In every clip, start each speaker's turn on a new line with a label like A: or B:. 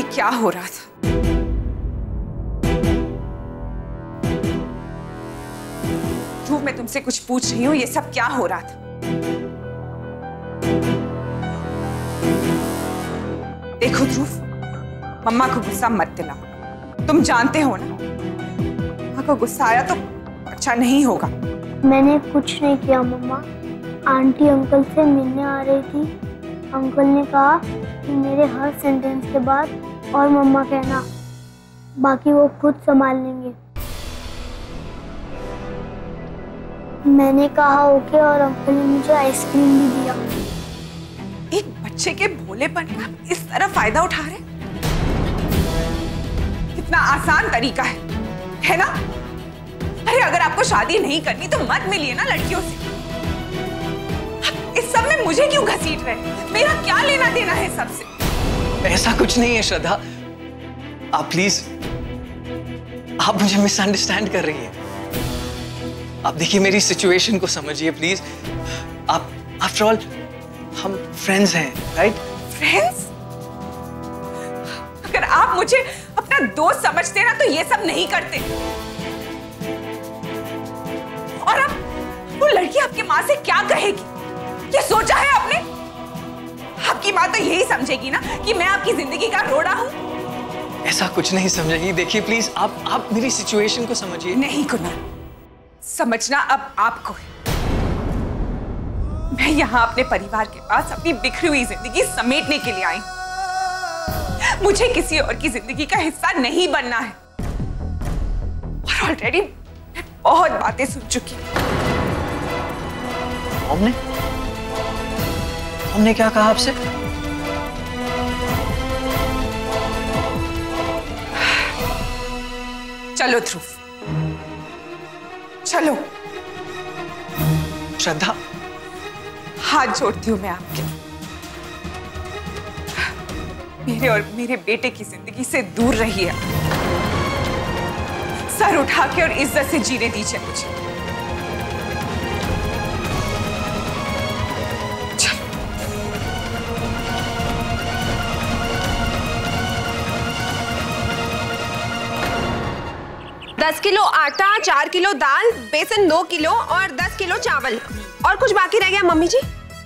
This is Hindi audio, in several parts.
A: क्या हो रहा था? ध्रुव, मैं तुमसे कुछ पूछ रही हूँ, ये सब क्या हो रहा था? देखो ध्रुव, मम्मा को गुस्सा मत दिलाओ। तुम जानते हो ना, मम्मा को गुस्सा आया तो अच्छा नहीं होगा।
B: मैंने कुछ नहीं किया मम्मा। आंटी अंकल से मिलने आ रही थी। अंकल ने कहा कि मेरे हर सेंटेंस के बाद और मम्मा कहना, बाकी वो खुद संभाल लेंगे। मैंने कहा ओके और अंकल ने मुझे आइसक्रीम भी दिया।
A: एक बच्चे के भोलेपन का इस तरह फायदा उठा रहे? कितना आसान तरीका है ना? अरे अगर आपको शादी नहीं करनी तो मत मिलिए ना लड़कियों से। इस सब में मुझे क्यों घसीट रहे? मेरा क्या लेना देना है सबसे?
C: ऐसा कुछ नहीं है श्रद्धा, आप प्लीज, आप मुझे मिसअंडरस्टैंड कर रही हैं। आप देखिए, मेरी सिचुएशन को समझिए प्लीज। आप आफ्टर ऑल हम फ्रेंड्स हैं, राइट?
A: फ्रेंड्स? अगर आप मुझे अपना दोस्त समझते ना तो ये सब नहीं करते। और अब वो लड़की आपकी माँ से क्या कहेगी? ये सोचा है आपने? आपकी माँ तो यही समझेगी ना कि मैं आपकी जिंदगी का रोड़ा हूं।
C: ऐसा कुछ नहीं समझेगी। देखिए प्लीज, आप मेरी सिचुएशन को समझिए।
A: नहीं कुणाल, समझना अब आपको है। मैं यहाँ अपने परिवार के पास अपनी बिखरी हुई जिंदगी समेटने के लिए आई। मुझे किसी और की जिंदगी का हिस्सा नहीं बनना है। और ऑलरेडी मैं बहुत बातें सुन चुकी हूँ।
C: हमने क्या कहा आपसे?
A: चलो ध्रुव, चलो।
C: श्रद्धा,
A: हाथ जोड़ती हूं मैं आपके। मेरे और मेरे बेटे की जिंदगी से दूर रहिए। सर उठा के और इज्जत से जीने दीजिए मुझे। चलो।
D: 10 किलो आटा, 4 किलो दाल, बेसन 2 किलो और 10 किलो चावल। और कुछ बाकी रह गया मम्मी जी?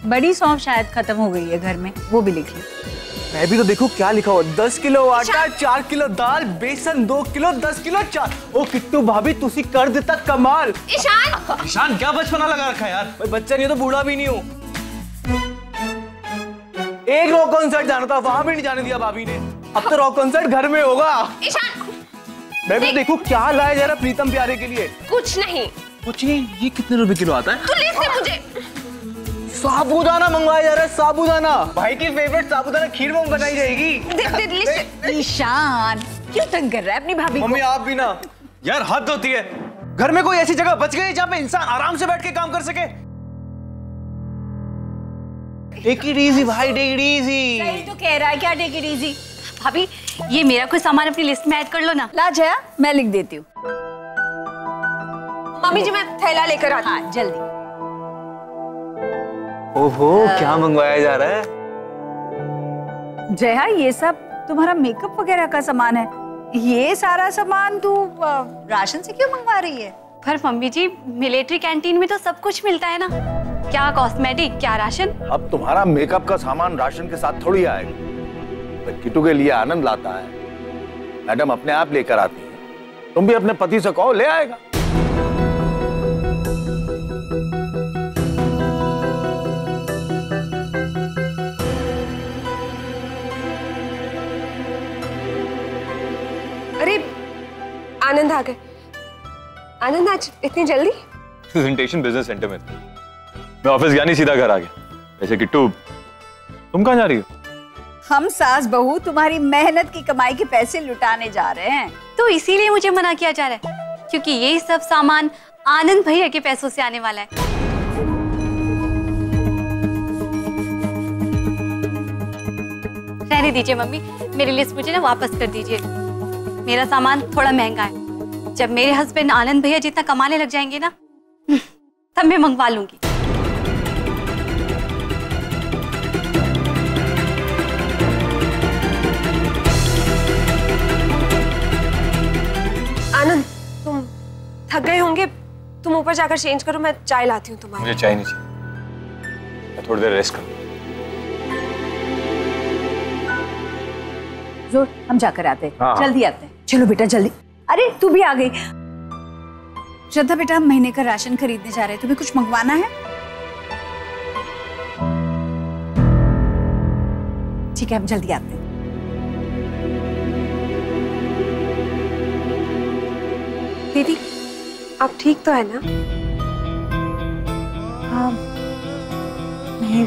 E: बड़ी सौंफ शायद खत्म हो गई है घर में, वो भी लिख ली।
F: मैं भी तो देखूं क्या लिखा हुआ। 10 किलो आटा, 4 किलो दाल, बेसन 2 किलो, 10 किलो चावल। ओ किट्टू भाभी, तुसी कर देता कमाल।
D: ईशान!
F: ईशान क्या बचपना लगा रखा है यार। भाई बच्चा नहीं तो बूढ़ा भी नहीं हूँ। एक रॉक कॉन्सर्ट जाना था, वहां भी नहीं जाने दिया भाभी ने। अब तो रॉक कॉन्सर्ट घर में होगा।
D: ईशान!
F: मैं भी देखूं क्या लाया जा रहा प्रीतम प्यारे के लिए।
D: कुछ नहीं।
F: कुछ नहीं? ये कितने रुपए किलो आता है?
D: तू लिस्ट दे मुझे।
F: साबूदाना मंगवाया जा रहा है, साबूदाना। भाई की फेवरेट साबूदाना खीर में बनाई जाएगी।
D: लिस्ट।
E: ईशान क्यों तंग कर रहा है अपनी भाभी को?
F: मम्मी आप भी ना यार, हद होती है। घर में कोई ऐसी जगह बच गई जहाँ पे इंसान आराम से बैठ के काम कर सके। टेक इट इजी भाई, टेक इट इजी।
E: सही तो कह रहा है, क्या टेक इट इजी? भाभी ये मेरा कोई सामान अपनी लिस्ट में ऐड कर लो ना। ला जया, मैं लिख देती हूँ।
D: मम्मी जी मैं थैला लेकर आती हूँ।
E: हाँ जल्दी।
F: ओहो क्या मंगवाया जा रहा है?
E: जया ये सब तुम्हारा मेकअप वगैरह का सामान है। ये सारा सामान तू राशन से क्यों मंगवा रही है?
G: पर मम्मी जी मिलिट्री कैंटीन में तो सब कुछ मिलता है ना, क्या कॉस्मेटिक क्या राशन।
H: अब तुम्हारा मेकअप का सामान राशन के साथ थोड़ी आएगा। किट्टू के लिए आनंद लाता है, मैडम अपने आप लेकर आती है। तुम भी अपने पति से कहो, ले आएगा।
D: अरे आनंद आ गए। आनंद आज इतनी जल्दी?
H: प्रेजेंटेशन बिजनेस सेंटर में मैं ऑफिस गया नहीं, सीधा घर आ गया। वैसे किट्टू तुम कहाँ जा रही हो?
E: हम सास बहू तुम्हारी मेहनत की कमाई के पैसे लुटाने जा रहे हैं।
G: तो इसीलिए मुझे मना किया जा रहा है, क्योंकि ये सब सामान आनंद भैया के पैसों से आने वाला है। रहने दीजिए मम्मी, मेरी लिस्ट मुझे ना वापस कर दीजिए। मेरा सामान थोड़ा महंगा है। जब मेरे हस्बैंड आनंद भैया जितना कमाने लग जाएंगे ना, तब मैं मंगवा लूंगी।
D: थक गए होंगे, तुम ऊपर जाकर चेंज करो, मैं चाय लाती हूँ तुम्हारे।
I: मुझे चाय नहीं चाहिए, मैं थोड़ी देर रेस्ट करूँ।
E: जो हम जाकर आते हैं।
H: हाँ।
E: जल्दी आते हैं। चलो बेटा जल्दी। अरे तू भी आ गई। श्रद्धा बेटा, हम महीने का राशन खरीदने जा रहे हैं, तुम्हें कुछ मंगवाना है? ठीक है, हम जल्दी आते हैं।
D: दीदी, आप ठीक तो है ना?
A: हाँ, नहीं,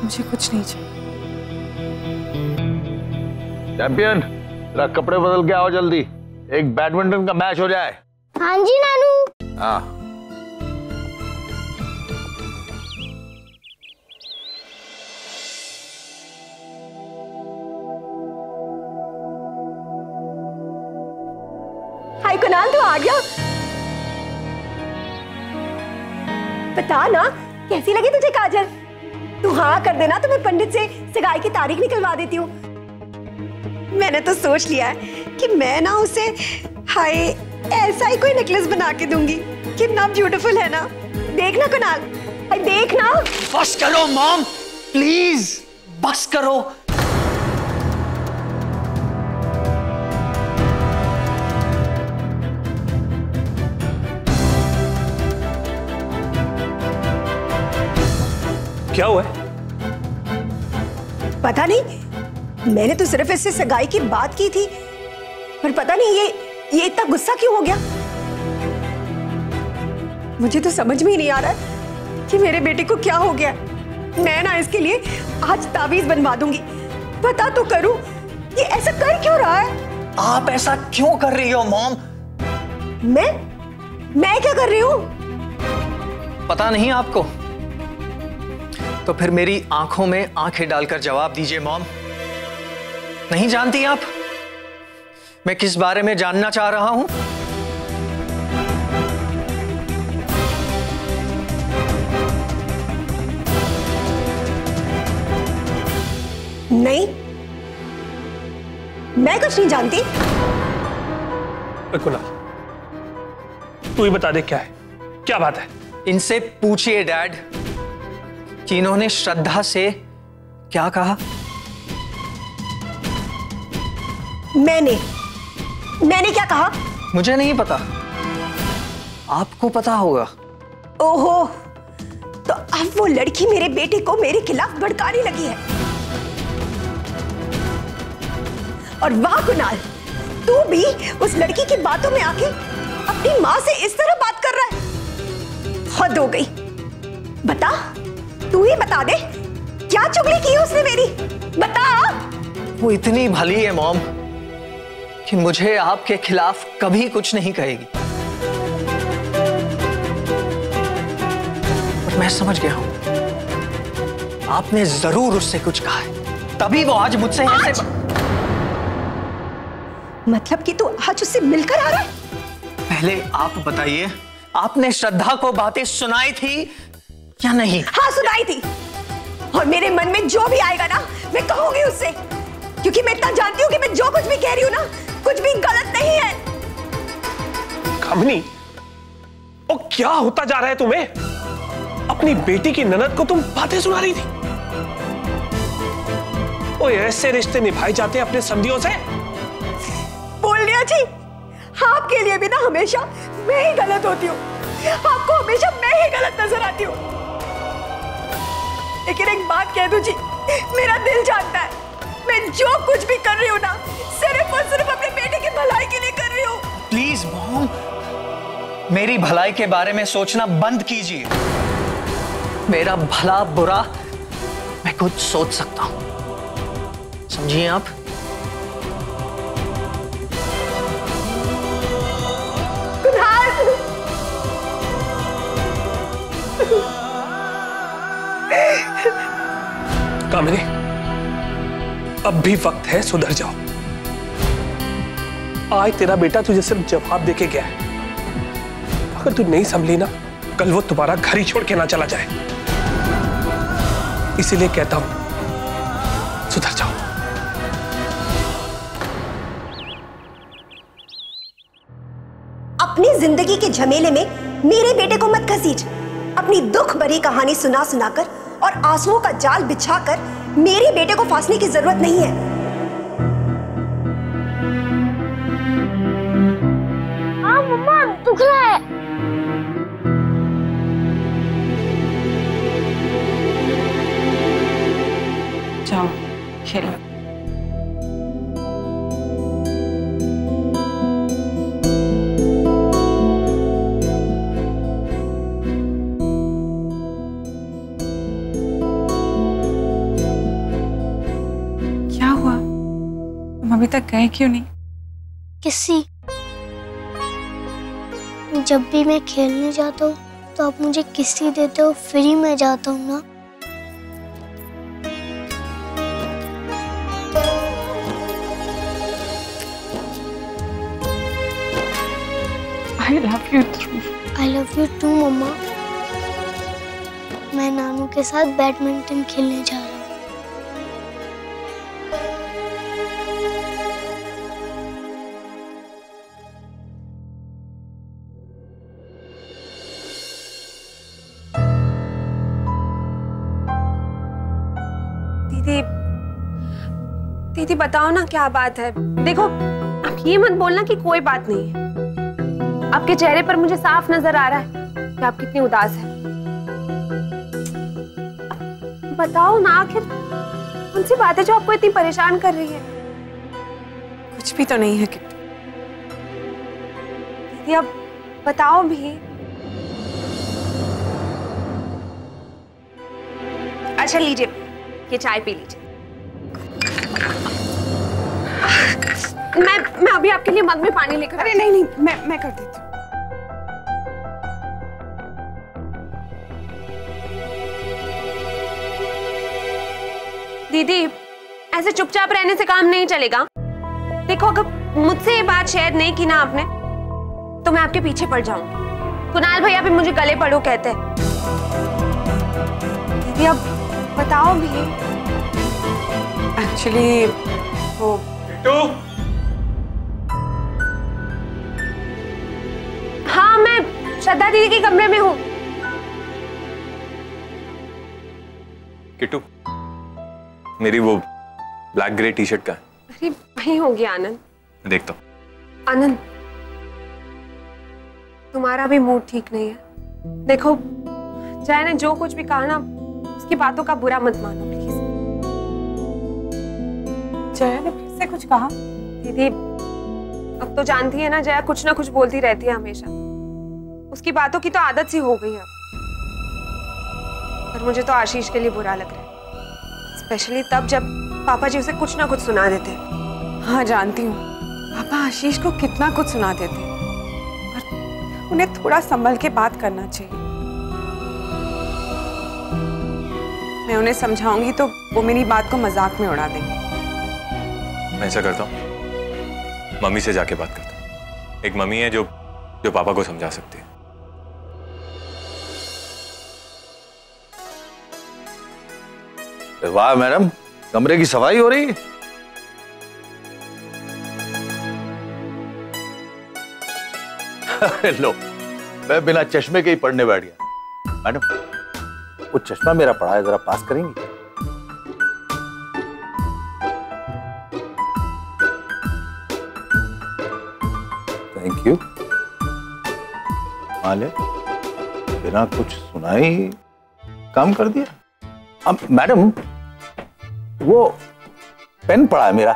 A: मुझे कुछ नहीं चाहिए।
H: चैंपियन, जरा कपड़े बदल के आओ जल्दी, एक बैडमिंटन का मैच हो जाए।
B: हाँ जी नानू।
H: हाँ।
D: हाय कुणाल, तू आ गया? बता ना, कैसी लगी तुझे काजल? तू हाँ कर देना तो मैं पंडित से सगाई की तारीख निकलवा देती हूँ। मैंने तो सोच लिया है कि मैं ना उसे हाय ऐसा ही कोई नेकलेस बना के दूंगी। कितना ब्यूटीफुल है ना? देखना कुणाल, हाय देखना।
C: बस करो मॉम, प्लीज बस करो।
I: क्या हुआ है?
D: पता नहीं, मैंने तो सिर्फ इससे सगाई की बात की थी, पर पता नहीं ये इतना गुस्सा क्यों हो गया। मुझे तो समझ में ही नहीं आ रहा है कि मेरे बेटे को क्या हो गया। मैं ना इसके लिए आज तावीज बनवा दूंगी। पता तो करूं ये ऐसा कर क्यों रहा है।
C: आप ऐसा क्यों कर रही हो मॉम?
D: मैं क्या कर रही हूं?
C: पता नहीं आपको? तो फिर मेरी आंखों में आंखें डालकर जवाब दीजिए मॉम। नहीं जानती आप मैं किस बारे में जानना चाह रहा हूं?
D: नहीं, मैं कुछ नहीं जानती।
I: कुणाल, तू ही बता दे, क्या है, क्या बात है?
C: इनसे पूछिए डैड कि इन्होंने श्रद्धा से क्या कहा।
D: मैंने क्या कहा?
C: मुझे नहीं पता, आपको पता होगा।
D: ओहो, तो अब वो लड़की मेरे बेटे को मेरे खिलाफ भड़काने लगी है। और वाह कुणाल, तू भी उस लड़की की बातों में आके अपनी माँ से इस तरह बात कर रहा है। हद हो गई। बता, तू ही बता दे, क्या चुगली की उसने मेरी? बता।
C: वो इतनी भली है मॉम कि मुझे आपके खिलाफ कभी कुछ नहीं कहेगी। और मैं समझ गया हूं, आपने जरूर उससे कुछ कहा है, तभी वो आज मुझसे ऐसे
D: मतलब कि तू आज उससे मिलकर आ रहा है?
C: पहले आप बताइए, आपने श्रद्धा को बातें सुनाई थी या नहीं?
D: हाँ, सुनाई थी। और मेरे मन में जो भी आएगा ना, मैं कहूंगी उससे, क्योंकि मैं इतना जानती हूँ कि मैं जो कुछ भी कह रही हूँ ना, कुछ भी गलत नहीं है।
I: कामिनी, ओ क्या होता जा रहा है तुम्हें? अपनी बेटी की ननद को तुम बातें सुना रही थी। ओ ऐसे रिश्ते निभाए जाते हैं अपने समधियों से?
D: बोलिया जी, आपके लिए भी ना हमेशा मैं ही गलत होती हूँ। आपको हमेशा मैं ही गलत नजर आती हूँ। लेकिन एक बात कह दूं जी, मेरा दिल जानता है, मैं जो कुछ भी कर रही हूँ ना, सिर्फ और सिर्फ अपने बेटे की भलाई के लिए कर रही हूँ।
C: प्लीज मॉम, मेरी भलाई के बारे में सोचना बंद कीजिए। मेरा भला बुरा मैं खुद सोच सकता हूं, समझिए आप?
I: कामिनी, अब भी वक्त है, सुधर जाओ। आज तेरा बेटा तुझे सिर्फ जवाब देके गया है। अगर तू नहीं संभली ना, कल वो तुम्हारा घर ही छोड़ के ना चला जाए। इसीलिए कहता हूं, सुधर जाओ।
D: अपनी जिंदगी के झमेले में मेरे बेटे को मत घसीट। अपनी दुख भरी कहानी सुना सुनाकर और आंसुओं का जाल बिछाकर मेरे बेटे को फांसने की जरूरत नहीं है।
B: हाँ मम्मा, दुख रहा है।
A: जाओ खेलो। क्या हुआ? तुम अभी तक गए क्यों नहीं?
B: किसी जब भी मैं खेलने जाता हूँ तो आप मुझे किसी देते हो, फ्री में जाता हूँ ना।
A: I love you too.
B: I love you too मम्मा। मैं नानू के साथ बैडमिंटन खेलने जा रहा हूँ।
D: दीदी, दीदी बताओ ना क्या बात है। देखो, आप ये मत बोलना कि कोई बात नहीं है। आपके चेहरे पर मुझे साफ नजर आ रहा है कि आप कितनी उदास हैं। बताओ ना, आखिर कौन सी बात है जो आपको इतनी परेशान कर रही है?
A: कुछ भी तो नहीं है किट्टू।
D: दीदी अब बताओ भी। अच्छा लीजिए, ये चाय पी लीजिए। मैं अभी आपके लिए मग में पानी लेकर।
A: अरे नहीं नहीं, मैं कर देती हूँ।
D: दीदी, ऐसे चुपचाप रहने से काम नहीं चलेगा। देखो, अगर मुझसे ये बात शेयर नहीं की ना आपने, तो मैं आपके पीछे पड़ जाऊंगी। कुणाल भैया भी मुझे गले पड़ो कहते हैं। दीदी अब बताओ भी।
A: एक्चुअली वो
D: हाँ, मैं श्रद्धा दीदी के कमरे में हूँ।
J: किट्टू, मेरी वो ब्लैक ग्रे टी शर्ट का है।
D: अरे वही होगी आनंद।
J: देखता हूँ।
D: आनंद, तुम्हारा भी मूड ठीक नहीं है। देखो, जय ने जो कुछ भी कहा ना, उसकी बातों का बुरा मत मानो प्लीज।
A: जया ने फिर से कुछ कहा?
D: दीदी, अब तो जानती है ना, जया कुछ ना कुछ बोलती रहती है हमेशा। उसकी बातों की तो आदत सी हो गई है। पर मुझे तो आशीष के लिए बुरा लग रहा है, स्पेशली तब जब पापा जी उसे कुछ ना कुछ सुना देते हैं।
A: हाँ जानती हूँ, पापा आशीष को कितना कुछ सुना देते हैं, और उन्हें थोड़ा संभल के बात करना चाहिए। मैं उन्हें समझाऊंगी तो वो मेरी बात को मजाक में उड़ा देंगे।
J: मैं ऐसा करता हूँ, मम्मी से जाके बात करता हूँ। एक मम्मी है जो पापा को समझा सकती है।
H: वाह मैडम, कमरे की सफाई हो रही है। लो, मैं बिना चश्मे के ही पढ़ने बैठ गया। मैडम, वो चश्मा मेरा पड़ा है, जरा पास करेंगी? Thank you. माले, बिना कुछ सुनाई काम कर दिया। अब मैडम, वो पेन पड़ा है मेरा,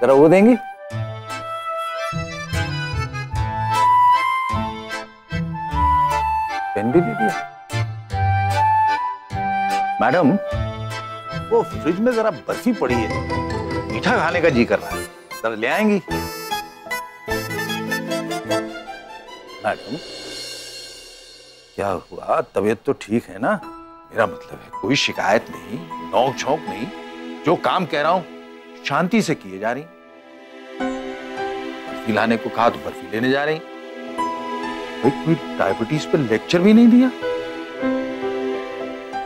H: जरा वो देंगी? पेन भी दे दिया। मैडम, वो फ्रिज में जरा बर्फी पड़ी है, मीठा खाने का जी कर रहा है, जरा ले आएंगी? मैडम, क्या हुआ? तबीयत तो ठीक है ना? मेरा मतलब है कोई शिकायत नहीं, नोक झोंक नहीं, जो काम कह रहा हूं शांति से किए जा रही। बर्फी लाने को कहा तो बर्फी लेने जा रही। कोई डायबिटीज पे लेक्चर भी नहीं दिया।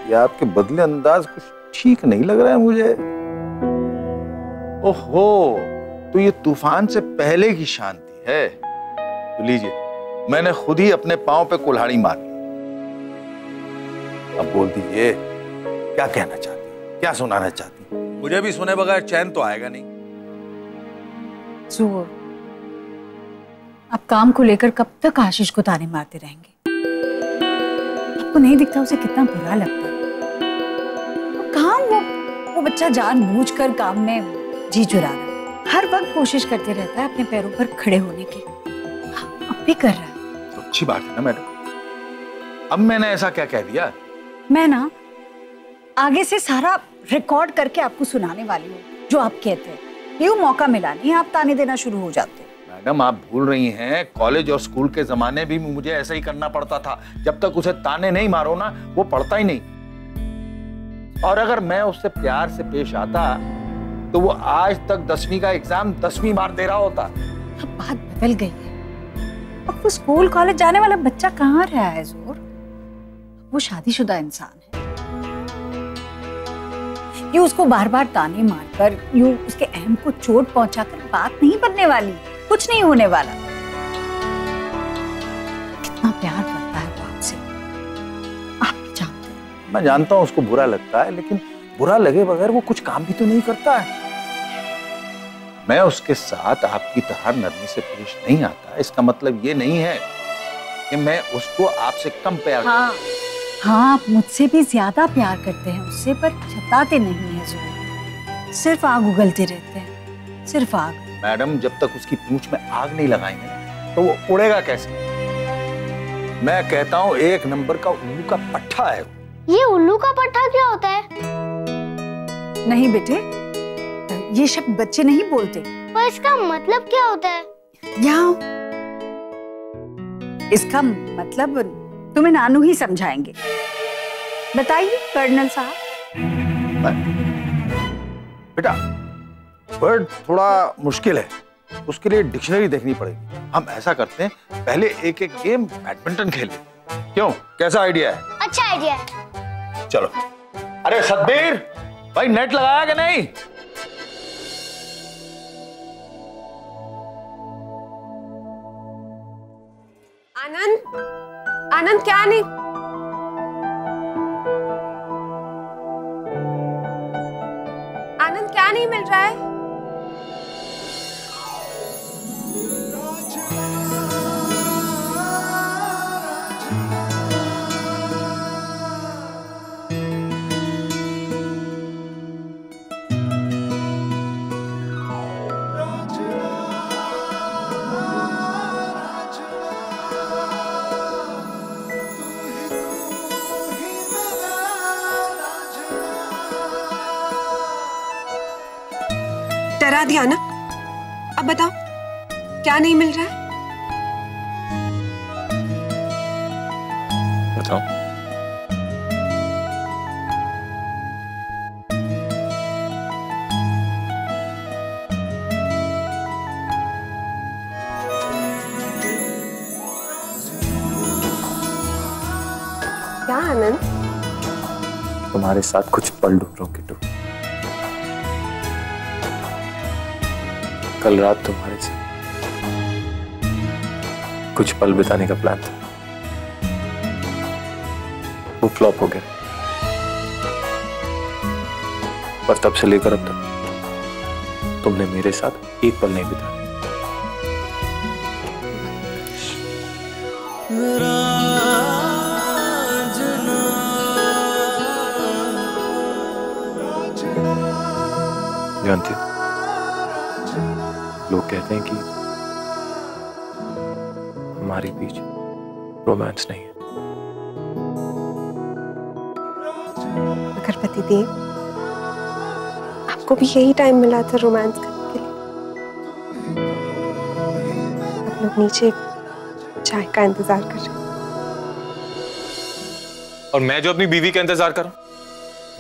H: ये आपके बदले अंदाज कुछ ठीक नहीं लग रहा है मुझे। ओहो, तो ये तूफान से पहले की शांति है। तो लीजिए, मैंने खुद ही अपने पांव पे कुल्हाड़ी मारी। अब बोल दीजिए, क्या कहना चाहती, क्या सुनाना चाहती? मुझे भी सुने बगैर चैन तो आएगा नहीं।
E: जोर, आप काम को लेकर कब तक आशीष को ताने मारते रहेंगे? आपको नहीं दिखता उसे कितना बुरा लगता है? काम वो बच्चा जानबूझकर काम में जी चुरा रहा है, हर वक्त कोशिश करते रहता है अपने पैरों पर खड़े होने की। अब भी कर रहा है।
H: तो अच्छी बात है ना मैडम। अब मैंने ऐसा क्या कह दिया?
E: मैं ना आगे से सारा रिकॉर्ड करके आपको सुनाने वाली हूँ जो आप कहते हैं। यूं मौका मिला नहीं, आप ताने देना शुरू हो जाते।
H: मैडम आप भूल रही हैं, कॉलेज और स्कूल के जमाने भी मुझे ऐसा ही करना पड़ता था। जब तक उसे ताने नहीं मारो ना, वो पढ़ता ही नहीं। और अगर मैं उससे प्यार से पेश आता तो वो आज तक 10वीं का एग्जाम 10वीं बार दे रहा होता।
E: अब बात बदल गई है। अब वो स्कूल कॉलेज जाने वाला बच्चा कहाँ रहा है जोर? वो शादीशुदा इंसान है। यूं उसको बार बार ताने मारकर, यूं उसके अहम को चोट पहुंचाकर बात नहीं बनने वाली, कुछ नहीं होने वाला। कितना प्यार करता है वो आपसे, आप भी जानते हैं।
H: मैं जानता हूं उसको बुरा लगता है, लेकिन बुरा लगे बगैर वो कुछ काम भी तो नहीं करता है। मैं उसके साथ आपकी तरह नरमी से पेश नहीं आता, इसका मतलब ये नहीं है कि मैं उसको आपसे कम प्यार करता हूं।
E: हाँ, आप मुझसे भी ज्यादा प्यार करते हैं उससे, पर जताते नहीं है जोर। सिर्फ आग उगलते रहते हैं, सिर्फ आग।
H: मैडम जब तक उसकी पूंछ में आग नहीं लगाएंगे तो वो उड़ेगा कैसे? मैं कहता हूँ एक नंबर का उल्लू का पट्टा है।
B: ये उल्लू का पट्टा क्या होता है?
E: नहीं बेटे, ये शब्द बच्चे नहीं बोलते।
B: पर इसका मतलब क्या होता है?
E: यहाँ इसका मतलब तुम्हें नानू ही समझाएंगे। बताइए कर्नल साहब।
H: बेटा वर्ड थोड़ा मुश्किल है, उसके लिए डिक्शनरी देखनी पड़ेगी। हम ऐसा करते हैं, पहले एक एक गेम बैडमिंटन खेल लें। क्यों, कैसा आइडिया है?
B: अच्छा आइडिया है।
H: चलो। अरे सतबीर भाई, नेट लगाया कि नहीं?
D: आनंद, आनंद क्या नहीं? आनंद क्या नहीं मिल रहा है? डरा दिया ना? अब बताओ क्या नहीं मिल रहा है?
J: बताओ।
D: क्या आनंद?
J: तुम्हारे साथ कुछ पल ढूंढ रहा हूं किट्टू। कल रात तुम्हारे से कुछ पल बिताने का प्लान था, वो फ्लॉप हो गया। पर तब से लेकर अब तक तुमने मेरे साथ एक पल नहीं बिताया। जानती हो, लोग कहते हैं कि हमारे बीच रोमांस नहीं है।
D: अगरबत्ती देव, आपको भी यही टाइम मिला था रोमांस करने के लिए। आप लोग नीचे चाय का इंतजार कर रहे हैं।
J: और मैं जो अपनी बीवी का इंतजार कर रहा हूं,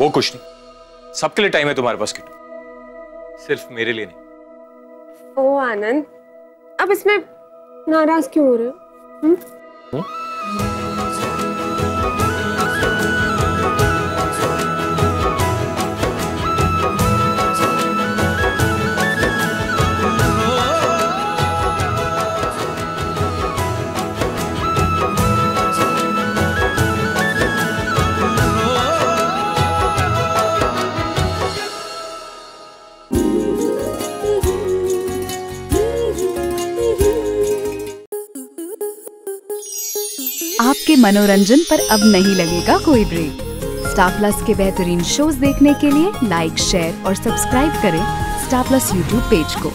J: वो कुछ नहीं। सबके लिए टाइम है तुम्हारे पास किट्टू, सिर्फ मेरे लिए नहीं।
D: ओ आनंद, अब इसमें नाराज क्यों हो रहे हो?
K: आपके मनोरंजन पर अब नहीं लगेगा कोई ब्रेक। स्टार प्लस के बेहतरीन शोज देखने के लिए लाइक, शेयर और सब्सक्राइब करें स्टार प्लस यूट्यूब पेज को।